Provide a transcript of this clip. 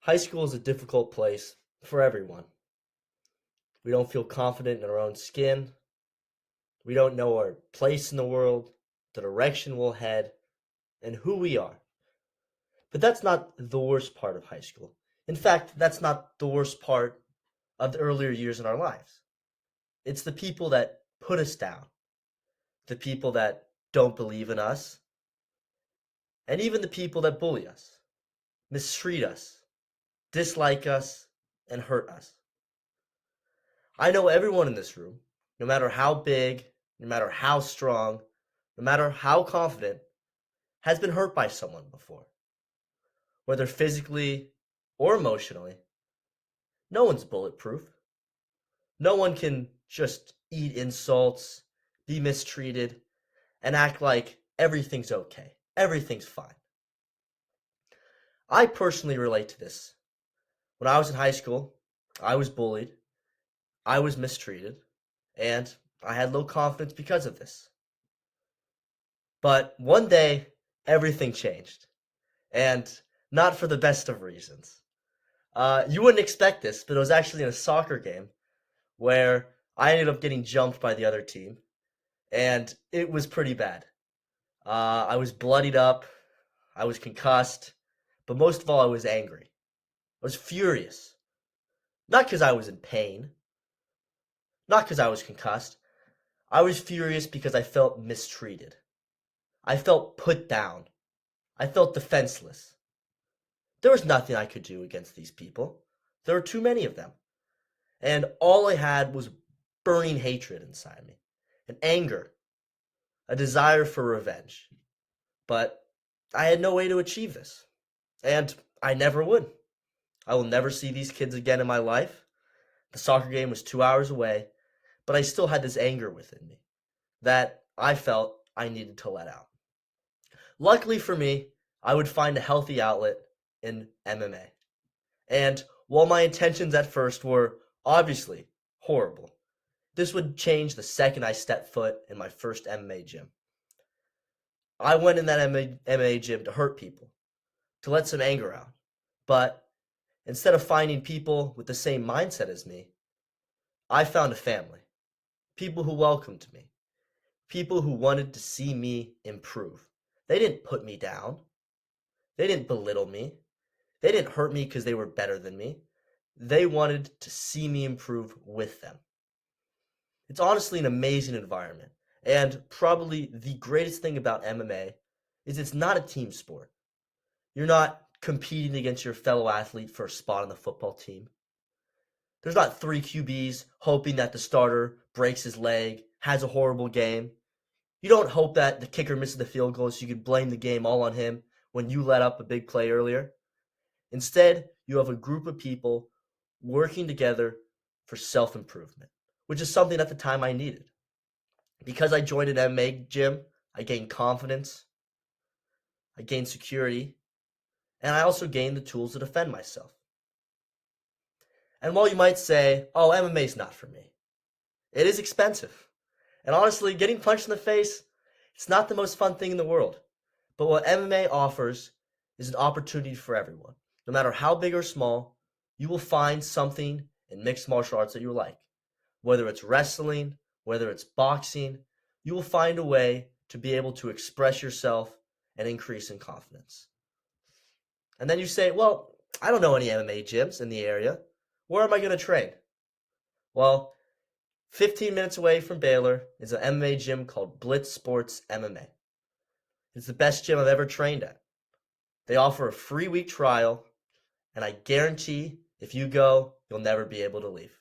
High school is a difficult place for everyone. We don't feel confident in our own skin. We don't know our place in the world, the direction we'll head, and who we are. But that's not the worst part of high school. In fact, that's not the worst part of the earlier years in our lives. It's the people that put us down, the people that don't believe in us, and even the people that bully us, mistreat us, dislike us, and hurt us. I know everyone in this room, no matter how big, no matter how strong, no matter how confident, has been hurt by someone before, whether physically or emotionally. No one's bulletproof. No one can just eat insults, be mistreated, and act like everything's okay. Everything's fine. I personally relate to this. When I was in high school, I was bullied, I was mistreated, and I had low confidence because of this. But one day, everything changed, and not for the best of reasons. You wouldn't expect this, but it was actually in a soccer game where I ended up getting jumped by the other team, and it was pretty bad. I was bloodied up, I was concussed, but most of all, I was angry. I was furious. Not because I was in pain, not because I was concussed. I was furious because I felt mistreated. I felt put down. I felt defenseless. There was nothing I could do against these people. There were too many of them. And all I had was burning hatred inside me, an anger, a desire for revenge. But I had no way to achieve this. And I never would. I will never see these kids again in my life. The soccer game was 2 hours away, but I still had this anger within me that I felt I needed to let out. Luckily for me, I would find a healthy outlet in MMA. And while my intentions at first were obviously horrible, this would change the second I stepped foot in my first MMA gym. I went in that MMA gym to hurt people, to let some anger out. But instead of finding people with the same mindset as me, I found a family. People who welcomed me. People who wanted to see me improve. They didn't put me down. They didn't belittle me. They didn't hurt me because they were better than me. They wanted to see me improve with them. It's honestly an amazing environment. And probably the greatest thing about MMA is it's not a team sport. You're not competing against your fellow athlete for a spot on the football team. There's not three QBs hoping that the starter breaks his leg, has a horrible game. You don't hope that the kicker misses the field goal so you can blame the game all on him when you let up a big play earlier. Instead, you have a group of people working together for self-improvement, which is something at the time I needed. Because I joined an MMA gym, I gained confidence, I gained security, and I also gained the tools to defend myself. And while you might say, oh, MMA is not for me, it is expensive. And honestly, getting punched in the face, it's not the most fun thing in the world. But what MMA offers is an opportunity for everyone. No matter how big or small, you will find something in mixed martial arts that you like. Whether it's wrestling, whether it's boxing, you will find a way to be able to express yourself and increase in confidence. And then you say, well, I don't know any MMA gyms in the area. Where am I going to train? Well, 15 minutes away from Baylor is an MMA gym called Blitz Sports MMA. It's the best gym I've ever trained at. They offer a free week trial, and I guarantee if you go, you'll never be able to leave.